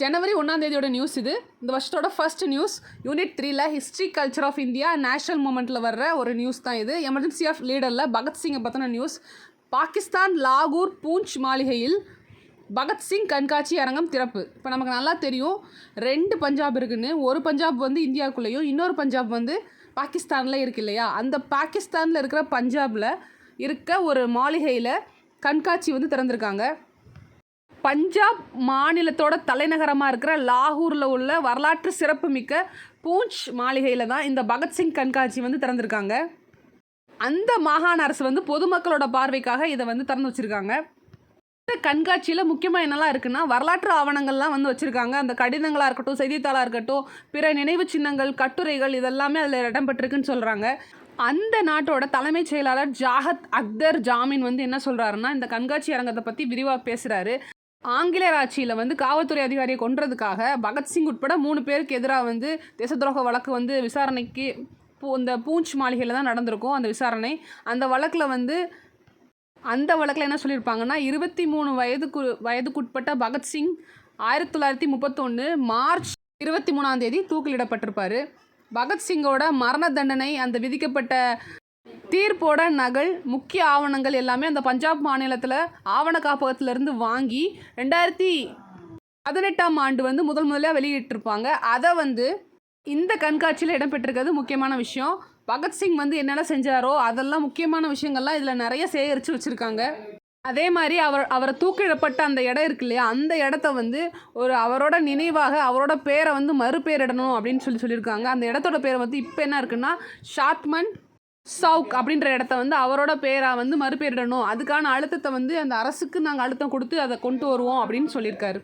ஜனவரி 1 news இது. இந்த வருஷத்தோட ஃபர்ஸ்ட் நியூஸ். யூனிட் 3ல் history culture of India national மூமெண்ட்டில் வர்ற ஒரு நியூஸ் தான் இது. எமர்ஜென்சி ஆஃப் லீடரில் பகத்சிங்கை பற்றின நியூஸ். பாகிஸ்தான் லாகூர் பூஞ்ச் மாளிகையில் பகத்சிங் கண்காட்சி அரங்கம் திறப்பு. இப்போ நமக்கு நல்லா தெரியும் 2 பஞ்சாப் இருக்குன்னு. ஒரு பஞ்சாப் வந்து இந்தியாவுக்குள்ளேயும் இன்னொரு பஞ்சாப் வந்து பாகிஸ்தானில் இருக்கு இல்லையா. அந்த பாகிஸ்தானில் இருக்கிற பஞ்சாபில் இருக்க ஒரு மாளிகையில் கண்காட்சி வந்து திறந்திருக்காங்க. பஞ்சாப் மாநிலத்தோட தலைநகரமாக இருக்கிற லாகூரில் உள்ள வரலாற்று சிறப்புமிக்க பூஞ்ச் மாளிகையில் தான் இந்த பகத்சிங் கண்காட்சி வந்து திறந்திருக்காங்க. அந்த மாகாண அரசு வந்து பொதுமக்களோட பார்வைக்காக இதை வந்து திறந்து வச்சுருக்காங்க. இந்த கண்காட்சியில் முக்கியமாக என்னெல்லாம் இருக்குன்னா வரலாற்று ஆவணங்கள்லாம் வந்து வச்சுருக்காங்க. அந்த கடிதங்களாக இருக்கட்டும், செய்தித்தாளாக இருக்கட்டும், பிற நினைவு சின்னங்கள், கட்டுரைகள் இதெல்லாமே அதில் இடம்பெற்றிருக்குன்னு சொல்கிறாங்க. அந்த நாட்டோட தலைமைச் செயலாளர் ஜாகத் அக்தர் ஜாமீன் வந்து என்ன சொல்கிறாருன்னா, இந்த கண்காட்சி அரங்கத்தை பற்றி விரிவாக பேசுகிறாரு. ஆங்கிலேயர் ஆட்சியில் வந்து காவல்துறை அதிகாரியை கொன்றதுக்காக பகத்சிங் உட்பட 3 பேருக்கு எதிராக வந்து தேச துரோக வழக்கு வந்து விசாரணைக்கு இந்த பூஞ்ச் மாளிகையில் தான் நடந்திருக்கும் அந்த விசாரணை. அந்த வழக்கில் என்ன சொல்லியிருப்பாங்கன்னா, 23 வயதுக்குட்பட்ட பகத்சிங் 1931 மார்ச் 23 தூக்கிலிடப்பட்டிருப்பார். பகத்சிங்கோட மரண தண்டனை, அந்த விதிக்கப்பட்ட தீர்ப்போட நகல், முக்கிய ஆவணங்கள் எல்லாமே அந்த பஞ்சாப் மாநிலத்தில் ஆவண காப்பகத்திலேருந்து வாங்கி 2018 வந்து முதல்ல வெளியிட்டிருப்பாங்க. அதை வந்து இந்த கண்காட்சியில் இடம்பெற்றிருக்கிறது முக்கியமான விஷயம். பகத்சிங் வந்து என்னென்ன செஞ்சாரோ அதெல்லாம் முக்கியமான விஷயங்கள்லாம் இதில் நிறைய சேகரித்து வச்சுருக்காங்க. அதே மாதிரி அவரை தூக்கிடப்பட்ட அந்த இடம் இருக்கு இல்லையா, அந்த இடத்த வந்து அவரோட நினைவாக அவரோட பேரை வந்து மறுபெயரிடணும் அப்படின்னு சொல்லியிருக்காங்க. அந்த இடத்தோட பேரை வந்து இப்போ என்ன இருக்குன்னா ஷாத்மன் சவுக் அப்படின்ற இடத்த வந்து அவரோட பேராக வந்து மறுபெயரிடணும். அதுக்கான அழுத்தத்தை வந்து அந்த அரசுக்கு நாங்கள் அழுத்தம் கொடுத்து அதை கொண்டு வருவோம் அப்படின்னு சொல்லியிருக்காரு.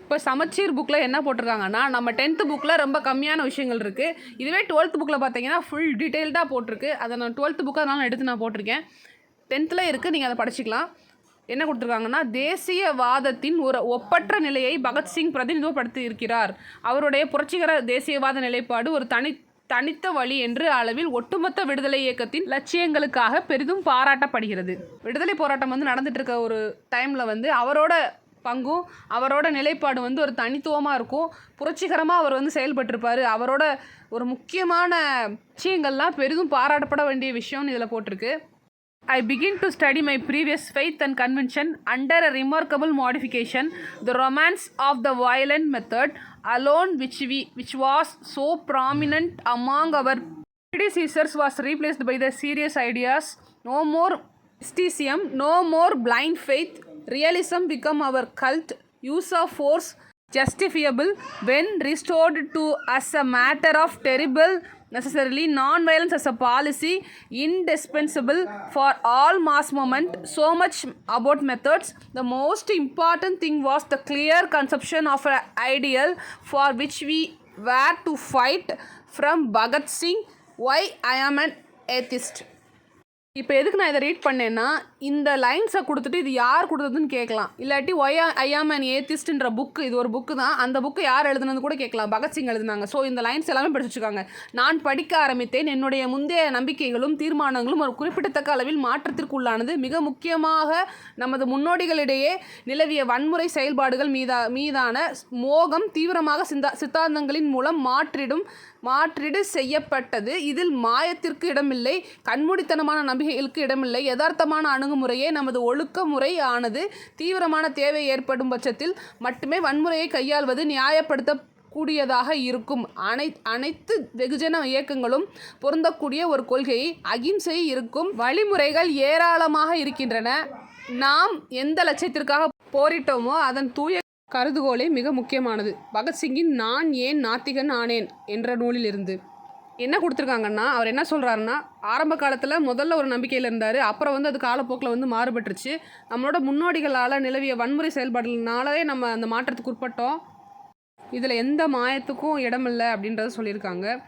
இப்போ சமச்சீர் புக்கில் என்ன போட்டிருக்காங்கன்னா, நம்ம 10th புக்கில் ரொம்ப கம்மியான விஷயங்கள் இருக்குது. இதுவே 12th புக்கில் பார்த்தீங்கன்னா ஃபுல் டீட்டெயில்டாக போட்டிருக்கு. அதை நான் 12th புக்காக அதனால எடுத்து நான் போட்டிருக்கேன். 10th இருக்குது, நீங்கள் அதை படிச்சுக்கலாம். என்ன கொடுத்துருக்காங்கன்னா, தேசியவாதத்தின் ஒரு ஒப்பற்ற நிலையை பகத்சிங் பிரதிநிதித்துவப்படுத்தி இருக்கிறார். அவருடைய புரட்சிகர தேசியவாத நிலைப்பாடு ஒரு தனித்த வழி என்ற அளவில் ஒட்டுமொத்த விடுதலை இயக்கத்தின் லட்சியங்களுக்காக பெரிதும் பாராட்டப்படுகிறது. விடுதலை போராட்டம் வந்து நடந்துட்டு இருக்க ஒரு டைமில் வந்து அவரோட பங்கும் அவரோட நிலைப்பாடு வந்து ஒரு தனித்துவமாக இருக்கும். புரட்சிகரமாக அவர் வந்து செயல்பட்டிருப்பார். அவரோட ஒரு முக்கியமான விஷயங்கள்லாம் பெரிதும் பாராட்டப்பட வேண்டிய விஷயம்னு இதில் போட்டிருக்கு. I begin to study my previous faith and convention under a remarkable modification, the romance of the violent method alone which was so prominent among our predecessors was replaced by the serious ideas. No more mysticism, no more blind faith. Realism become our cult. Use of force justifiable when restored to as a matter of terrible necessarily. Non-violence as a policy indispensable for all mass movement. So much about methods. The most important thing was the clear conception of an ideal for which we were to fight. From Bhagat Singh, why I am an atheist. இப்போ எதுக்கு நான் இதை read பண்ணேன்னா, இந்த லைன்ஸை கொடுத்துட்டு இது யார் கொடுத்ததுன்னு கேட்கலாம். இல்லாட்டி ஒய் ஐ ஆம் அன் ஏத்திஸ்ட்ன்ற புக்கு, இது ஒரு புக்கு தான், அந்த புக்கு யார் எழுதுனது கூட கேட்கலாம். பகத்சிங் எழுதுனாங்க. ஸோ இந்த லைன்ஸ் எல்லாமே படிச்சு வச்சுக்காங்க. நான் படிக்க ஆரம்பித்தேன். என்னுடைய முந்தைய நம்பிக்கைகளும் தீர்மானங்களும் ஒரு குறிப்பிடத்தக்க அளவில் மாற்றத்திற்கு உள்ளானது. மிக முக்கியமாக நமது முன்னோடிகளிடையே நிலவிய வன்முறை செயல்பாடுகள் மீதான மோகம் தீவிரமாக சித்தாந்தங்களின் மூலம் மாற்றீடு செய்யப்பட்டது. இதில் மாயத்திற்கு இடமில்லை, கண்மூடித்தனமான நம்பிக்கைகளுக்கு இடமில்லை. யதார்த்தமான அணுகுமுறையே நமது ஒழுக்க முறை ஆனது. தீவிரமான தேவை ஏற்படும் பட்சத்தில் மட்டுமே வன்முறையை கையாள்வது நியாயப்படுத்தக்கூடியதாக இருக்கும். அனைத்து வெகுஜன இயக்கங்களும் பொருந்தக்கூடிய ஒரு கொள்கையை அகிம்சை இருக்கும் வழிமுறைகள் ஏராளமாக இருக்கின்றன. நாம் எந்த லட்சியத்திற்காக போரிட்டோமோ அதன் தூய கருதுகோளே மிக முக்கியமானது. பகத்சிங்கின் நான் ஏன் நாத்திகன் ஆனேன் என்ற நூலில் இருந்து என்ன கொடுத்துருக்காங்கன்னா, அவர் என்ன சொல்கிறாருன்னா, ஆரம்ப காலத்தில் முதல்ல ஒரு நம்பிக்கையில் இருந்தார். அப்புறம் வந்து அது காலப்போக்கில் வந்து மாறுபட்டுருச்சு. நம்மளோட முன்னோடிகளால் நிலவிய வன்முறை செயல்பாடுனாலே நம்ம அந்த மாற்றத்துக்கு உட்பட்டோம். இதில் எந்த மாயத்துக்கும் இடமில்லை அப்படின்றத சொல்லியிருக்காங்க.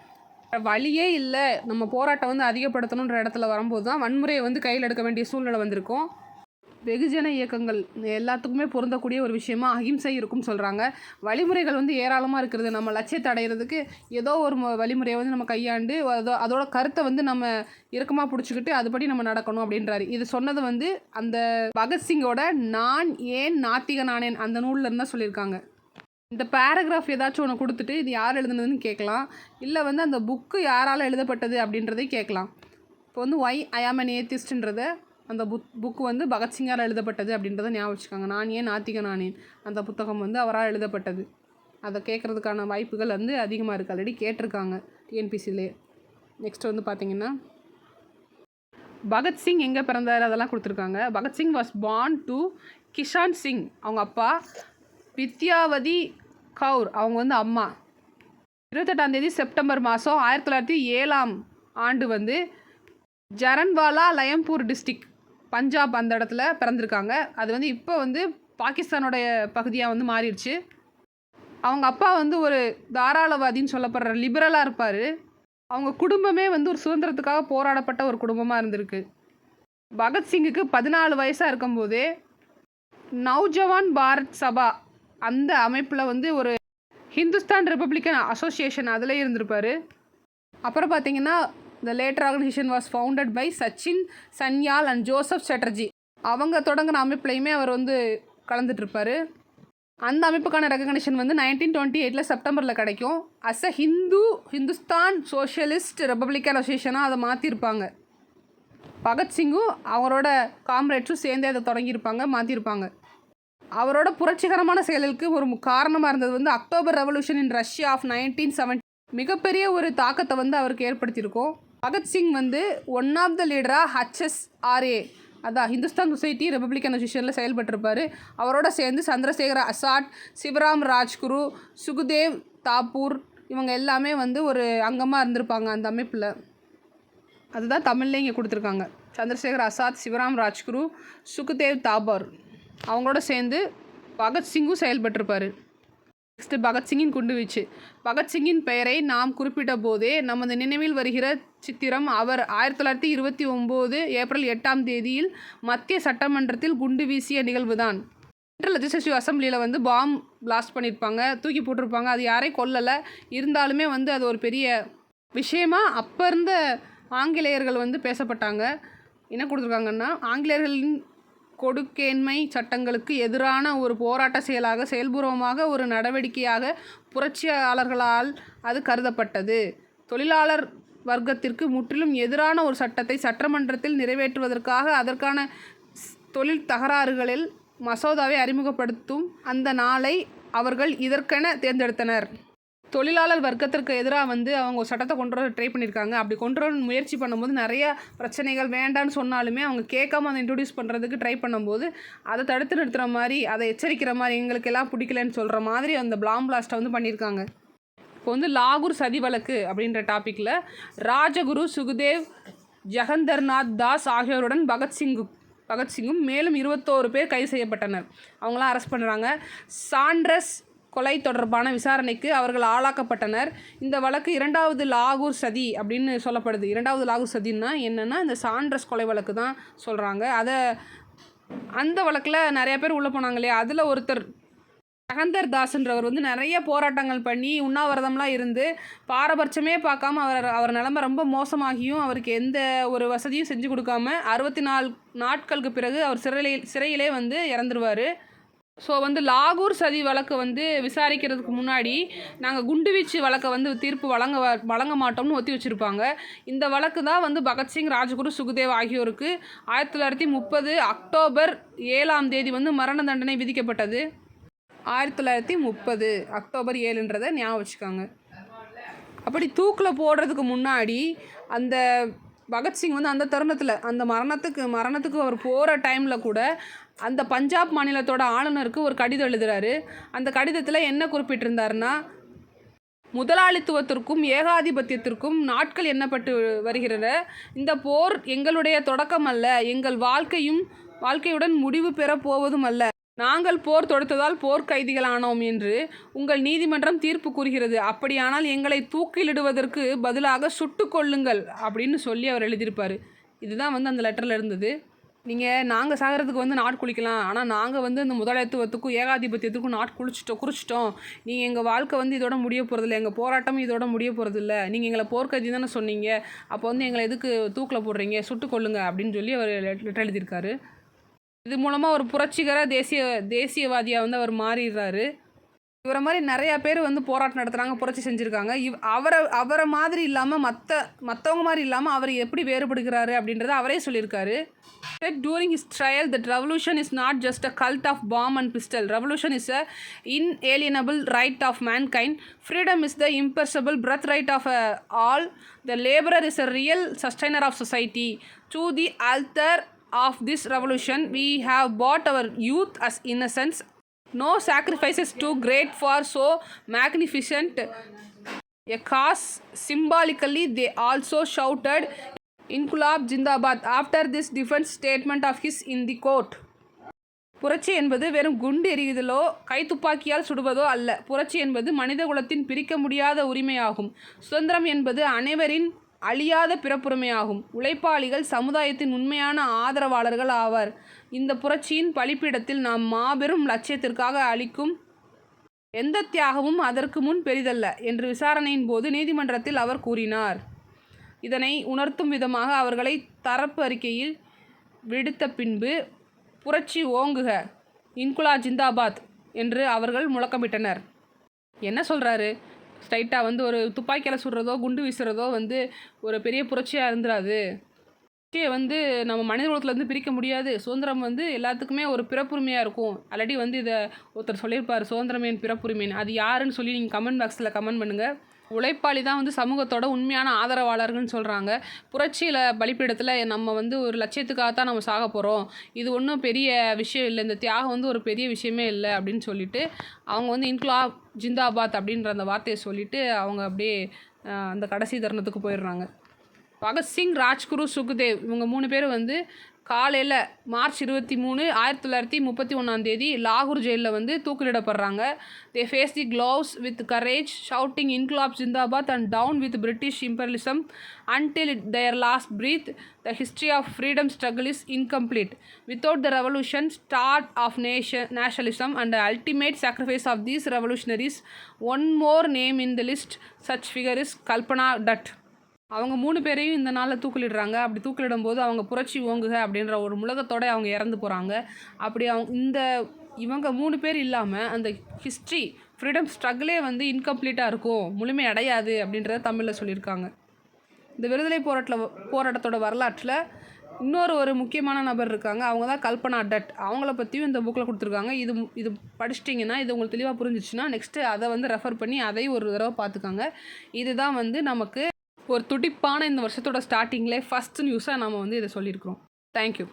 வழியே இல்லை, நம்ம போராட்டம் வந்து அதிகப்படுத்தணுன்ற இடத்துல வரும்போது தான் வன்முறையை வந்து கையில் எடுக்க வேண்டிய சூழ்நிலை வந்திருக்கும். வெகுஜன இயக்கங்கள் எல்லாத்துக்குமே பொருந்தக்கூடிய ஒரு விஷயமா அகிம்சை இருக்கும்னு சொல்கிறாங்க. வழிமுறைகள் வந்து ஏராளமாக இருக்கிறது. நம்ம லட்சியத்தை அடைகிறதுக்கு ஏதோ ஒரு வழிமுறையை வந்து நம்ம கையாண்டு அதோட கருத்தை வந்து நம்ம இறுக்கமாக பிடிச்சிக்கிட்டு அதுபடி நம்ம நடக்கணும் அப்படின்றாரு. இது சொன்னது வந்து அந்த பகத்சிங்கோட நான் ஏன் நாத்திகன் ஆனேன் அந்த நூலில் இருந்தால் சொல்லியிருக்காங்க. இந்த பேராகிராஃப் ஏதாச்சும் ஒன்று கொடுத்துட்டு இது யார் எழுதுனதுன்னு கேட்கலாம். இல்லை வந்து அந்த புக்கு யாரால் எழுதப்பட்டது அப்படின்றதையும் கேட்கலாம். இப்போ வந்து ஒய் ஐ ஆம் அன் ஏத்திஸ்ட்ன்றத அந்த புக்கு வந்து பகத்சிங்கால் எழுதப்பட்டது அப்படின்றத ஞாபகம் வச்சுக்கோங்க. நான் ஏன் நாத்திக நானேன் அந்த புத்தகம் வந்து அவரால் எழுதப்பட்டது. அதை கேட்குறதுக்கான வாய்ப்புகள் வந்து அதிகமாக இருக்குது. ஆல்ரெடி கேட்டிருக்காங்க டிஎன்பிசிலே. நெக்ஸ்ட் வந்து பார்த்திங்கன்னா பகத்சிங் எங்கே பிறந்தார் அதெல்லாம் கொடுத்துருக்காங்க. Bhagat Singh was born to Kisan Singh அவங்க அப்பா, வித்யாவதி கவுர் அவங்க வந்து அம்மா. 28 செப்டம்பர் மாதம் 1907 ஆண்டு வந்து ஜரன்வாலா லயம்பூர் டிஸ்ட்ரிக் பஞ்சாப் அந்த இடத்துல பிறந்திருக்காங்க. அது வந்து இப்போ வந்து பாகிஸ்தானுடைய பகுதியாக வந்து மாறிடுச்சு. அவங்க அப்பா வந்து ஒரு தாராளவாதின்னு சொல்லப்படுற லிபரலாக இருப்பார். அவங்க குடும்பமே வந்து ஒரு சுதந்திரத்துக்காக போராடப்பட்ட ஒரு குடும்பமாக இருந்திருக்கு. பகத்சிங்குக்கு 14 வயசாக இருக்கும்போதே நௌஜவான் பாரத் சபா அந்த அமைப்பில் வந்து ஒரு ஹிந்துஸ்தான் ரிப்பப்ளிக்கன் அசோசியேஷன் அதில் இருந்திருப்பார். அப்புறம் பார்த்திங்கன்னா the later organisation was founded by Sachin Sanyal and Joseph Chatterjee அவங்க தொடங்கின அமைப்புலையுமே அவர் வந்து கலந்துட்டுருப்பார். அந்த அமைப்புக்கான ரெகக்னிஷன் வந்து 1928 செப்டம்பரில் கிடைக்கும். As a Hindustan socialist republican அசோசியேஷனாக அதை மாற்றிருப்பாங்க. பகத்சிங்கும் அவரோட காம்ரேட்ஸும் சேர்ந்தே அதை தொடங்கியிருப்பாங்க, மாற்றிருப்பாங்க. அவரோட புரட்சிகரமான செயலுக்கு ஒரு காரணமாக இருந்தது வந்து October revolution in Russia of 1970 மிகப்பெரிய ஒரு தாக்கத்தை வந்து அவருக்கு ஏற்படுத்தியிருக்கோம். பகத்சிங் வந்து ஒன் ஆஃப் த லீடராக HSRA அதான் ஹிந்துஸ்தான் சொசைட்டி ரிப்பப்ளிக்கன் அசோசியேஷனில் செயல்பட்டிருப்பார். அவரோட சேர்ந்து சந்திரசேகர ஆசாத், சிவராம் ராஜ்குரு, சுகுதேவ் தாக்கூர் இவங்க எல்லாமே வந்து ஒரு அங்கமாக இருந்திருப்பாங்க அந்த அமைப்பில். அதுதான் தமிழ்லேயே இங்கே கொடுத்துருக்காங்க. சந்திரசேகர் ஆசாத், சிவராம் ராஜ்குரு, சுகுதேவ் தாக்கூர் அவங்களோட சேர்ந்து பகத்சிங்கும் செயல்பட்டிருப்பார். நெக்ஸ்ட்டு பகத்சிங்கின் குண்டுவீச்சு. பகத்சிங்கின் பெயரை நாம் குறிப்பிட்ட போதே நமது நினைவில் வருகிற சித்திரம் அவர் 1929 ஏப்ரல் 8 மத்திய சட்டமன்றத்தில் குண்டு வீசிய நிகழ்வு தான். சென்ட்ரல் லெஜிஸ்லேட்டிவ் அசம்பிளியில் வந்து பாம் பிளாஸ்ட் பண்ணியிருப்பாங்க, தூக்கி போட்டிருப்பாங்க. அது யாரையும் கொல்லலை, இருந்தாலுமே வந்து அது ஒரு பெரிய விஷயமா அப்போ இருந்த ஆங்கிலேயர்கள் வந்து பேசப்பட்டாங்க. என்ன கொடுத்துருக்காங்கன்னா ஆங்கிலேயர்களின் கொடுக்கேண்மை சட்டங்களுக்கு எதிரான ஒரு போராட்ட செயலாக செயல்பூர்வமாக ஒரு நடவடிக்கையாக புரட்சியாளர்களால் அது கருதப்பட்டது. தொழிலாளர் வர்க்கத்திற்கு முற்றிலும் எதிரான ஒரு சட்டத்தை சட்டமன்றத்தில் நிறைவேற்றுவதற்காக அதற்கான தொழில் தகராறுகளில் மசோதாவை அறிமுகப்படுத்தும் அந்த நாளை அவர்கள் இதற்கென தேர்ந்தெடுத்தனர். தொழிலாளர் வர்க்கத்திற்கு எதிராக வந்து அவங்க சட்டத்தை கொண்டு வர ட்ரை பண்ணியிருக்காங்க. அப்படி கொண்டு வர முயற்சி பண்ணும்போது நிறைய பிரச்சனைகள் வேண்டான்னு சொன்னாலுமே அவங்க கேட்காம அதை இன்ட்ரடியூஸ் பண்ணுறதுக்கு ட்ரை பண்ணும்போது அதை தடுத்து நிறுத்துகிற மாதிரி, அதை எச்சரிக்கிற மாதிரி, எங்களுக்கு எல்லாம் பிடிக்கலன்னு சொல்கிற மாதிரி அந்த பாம் பிளாஸ்ட்டை வந்து பண்ணியிருக்காங்க. இப்போ வந்து லாகூர் சதி வழக்கு அப்படின்ற டாப்பிக்கில் ராஜகுரு, சுகுதேவ், ஜகந்தர்நாத் தாஸ் ஆகியோருடன் பகத்சிங்கும் மேலும் 21 பேர் கைது செய்யப்பட்டனர். அவங்களாம் அரெஸ்ட் பண்ணுறாங்க. சாண்ட்ரஸ் கொலை தொடர்பான விசாரணைக்கு அவர்கள் ஆளாக்கப்பட்டனர். இந்த வழக்கு 2வது லாகூர் சதி அப்படின்னு சொல்லப்படுது. 2வது லாகூர் சதின்னா என்னென்னா இந்த சாண்ட்ரஸ் கொலை வழக்கு தான் சொல்கிறாங்க. அந்த வழக்கில் நிறைய பேர் உள்ளே போனாங்க இல்லையா, அதில் ஒருத்தர் ஜகந்தர் தாஸ்ன்றவர் வந்து நிறைய போராட்டங்கள் பண்ணி உண்ணாவிரதம்லாம் இருந்து பாரபட்சமே பார்க்காம அவர் நிலைமை ரொம்ப மோசமாகியும் அவருக்கு எந்த ஒரு வசதியும் செஞ்சு கொடுக்காம 64 நாட்களுக்கு பிறகு அவர் சிறையிலே வந்து இறந்துருவார். ஸோ வந்து லாகூர் சதி வழக்கு வந்து விசாரிக்கிறதுக்கு முன்னாடி நாங்கள் குண்டுவீச்சு வழக்கை வந்து தீர்ப்பு வழங்க மாட்டோம்னு ஒத்தி வச்சுருப்பாங்க. இந்த வழக்கு தான் வந்து பகத்சிங், ராஜகுரு, சுகுதேவ் ஆகியோருக்கு 1930 அக்டோபர் 7 வந்து மரண தண்டனை விதிக்கப்பட்டது. 1930 அக்டோபர் 7ன்றதை ஞாபகம் வச்சுக்காங்க. அப்படி தூக்கில் போடுறதுக்கு முன்னாடி அந்த பகத்சிங் வந்து அந்த தருணத்தில் அந்த மரணத்துக்கு அவர் போகிற டைமில் கூட அந்த பஞ்சாப் மாநிலத்தோட ஆளுநருக்கு ஒரு கடிதம் எழுதுகிறாரு. அந்த கடிதத்தில் என்ன குறிப்பிட்டிருந்தாருன்னா, முதலாளித்துவத்திற்கும் ஏகாதிபத்தியத்திற்கும் நாட்கள் எண்ணப்பட்டு வருகிற இந்த போர் எங்களுடைய தொடக்கம் அல்ல, எங்கள் வாழ்க்கையுடன் முடிவு பெறப் போவதும் அல்ல. நாங்கள் போர் தொடுத்ததால் போர்க்கைதிகளானோம் என்று உங்கள் நீதிமன்றம் தீர்ப்பு கூறுகிறது. அப்படியானால் எங்களை தூக்கிலிடுவதற்கு பதிலாக சுட்டு கொள்ளுங்கள் அப்படின்னு சொல்லி அவர் எழுதியிருப்பார். இதுதான் வந்து அந்த லெட்டரில் இருந்தது. நாங்கள் சாகிறதுக்கு வந்து நாட் குளிக்கலாம், ஆனால் நாங்கள் வந்து இந்த முதலாளித்துவத்துக்கும் ஏகாதிபத்தியத்துக்கும் நாட் குறிச்சிட்டோம். நீங்கள் எங்கள் வாழ்க்கை வந்து இதோட முடிய போகிறதில்ல, எங்கள் போராட்டமும் இதோட முடிய போகிறதில்ல. நீங்கள் எங்களை போர்க்கைதி தானே சொன்னீங்க, அப்போ வந்து எங்களை எதுக்கு தூக்கில் போடுறீங்க, சுட்டு கொள்ளுங்க அப்படின்னு சொல்லி அவர் லெட்டர் எழுதியிருக்காரு. இது மூலமாக ஒரு புரட்சிகர தேசியவாதியாக வந்து அவர் மாறிடுறாரு. இவரை மாதிரி நிறையா பேர் வந்து போராட்டம் நடத்துகிறாங்க, புரட்சி செஞ்சுருக்காங்க. அவரை மாதிரி இல்லாமல் மற்றவங்க மாதிரி இல்லாமல் அவர் எப்படி வேறுபடுகிறாரு அப்படின்றத அவரே சொல்லியிருக்காரு. During his trial, that revolution is not just a cult of bomb and pistol. Revolution is a inalienable right of mankind. Freedom is the imperishable birthright of all. The laborer is a real sustainer of society. To the altar of this revolution, we have brought our youth as innocence. No sacrifices too great for so magnificent a cause. Symbolically, they also shouted, inquilab zindabad after this defence statement of his in the court. புரட்சி என்பது வெறும் குண்டு எறிவதோ கைத்துப்பாக்கியால் சுடுவதோ அல்ல. புரட்சி என்பது மனித குலத்தின் பிரிக்க முடியாத உரிமையாகும். சுதந்திரம் என்பது அனைவரின் அழியாத பிறப்புரிமையாகும். உழைப்பாளிகள் சமுதாயத்தின் உண்மையான ஆதரவாளர்கள் ஆவர். இந்த புரட்சியின் பலிப்பீடத்தில் நாம் மாபெரும் லட்சியத்திற்காக அளிக்கும் எந்த தியாகமும் அதற்கு முன் பெரிதல்ல என்று விசாரணையின் போது நீதிமன்றத்தில் அவர் கூறினார். இதனை உணர்த்தும் விதமாக அவர்களை தரப்பு அறிக்கையில் விடுத்த பின்பு புரட்சி ஓங்குக, இன்குலா ஜிந்தாபாத் என்று அவர்கள் முழக்கமிட்டனர். என்ன சொல்கிறாரு? ஸ்ட்ரைட்டாக வந்து ஒரு துப்பாக்கியால் சுடுறதோ குண்டு வீசுகிறதோ வந்து ஒரு பெரிய புரட்சியாக இருந்துடாது. புரட்சியை வந்து நம்ம மனித குலத்துலேருந்து பிரிக்க முடியாது. சுதந்திரம் வந்து எல்லாத்துக்குமே ஒரு பிறப்புரிமையாக இருக்கும். ஆல்ரெடி வந்து இதை ஒருத்தர் சொல்லியிருப்பார், சுதந்திரமேன் பிறப்புரிமைன்னு. அது யாருன்னு சொல்லி நீங்கள் கமெண்ட் பாக்ஸில் கமெண்ட் பண்ணுங்கள். உழைப்பாளி தான் வந்து சமூகத்தோட உண்மையான ஆதரவாளர்கள்னு சொல்கிறாங்க. புரட்சியில் பலிப்பீடத்தில் நம்ம வந்து ஒரு லட்சியத்துக்காகத்தான் நம்ம சாக போகிறோம், இது ஒன்றும் பெரிய விஷயம் இல்லை, இந்த தியாகம் வந்து ஒரு பெரிய விஷயமே இல்லை அப்படின்னு சொல்லிட்டு அவங்க வந்து இன்குலாப் ஜிந்தாபாத் அப்படின்ற அந்த வார்த்தையை சொல்லிவிட்டு அவங்க அப்படியே அந்த கடைசி தருணத்துக்கு போயிடுறாங்க. பகத்சிங், ராஜ்குரு, சுக்தேவ் இவங்க 3 பேரும் வந்து காலையில் மார்ச் 23, 1931 லாகூர் ஜெயிலில் வந்து தூக்கிலிடப்படுறாங்க. They face the gallows with courage, shouting Inquilab Zindabad and down with British imperialism until their last breath. The history of freedom struggle is incomplete without the revolution, start of nationalism and the ultimate sacrifice of these revolutionaries. One more name in the list, such figure is Kalpana Dutt. அவங்க 3 பேரையும் இந்த நாளில் தூக்கிலிடுறாங்க. அப்படி தூக்கிலிடும்போது அவங்க புரட்சி ஓங்குக அப்படின்ற ஒரு முழக்கத்தோடு அவங்க இறந்து போகிறாங்க. அப்படி இவங்க 3 பேர் இல்லாமல் அந்த ஹிஸ்ட்ரி ஃப்ரீடம் ஸ்ட்ரகிளே வந்து இன்கம்ப்ளீட்டாக இருக்கும், முழுமை அடையாது அப்படின்றத தமிழில் சொல்லியிருக்காங்க. இந்த விடுதலை போராட்டத்தோட வரலாற்றில் ஒரு முக்கியமான நபர் இருக்காங்க. அவங்க தான் கல்பனா டட். அவங்கள பற்றியும் இந்த புக்கில் கொடுத்துருக்காங்க. இது படிச்சிட்டிங்கன்னா, இது உங்களுக்கு தெளிவாக புரிஞ்சிச்சுன்னா நெக்ஸ்ட்டு அதை வந்து ரெஃபர் பண்ணி அதையும் ஒரு தடவை பார்த்துக்காங்க. இதுதான் வந்து நமக்கு ஒரு துடிப்பான இந்த வருஷத்தோட ஸ்டார்டிங்கில் ஃபஸ்ட் நியூஸாக நம்ம வந்து இதை சொல்லியிருக்கிறோம். தேங்க்யூ.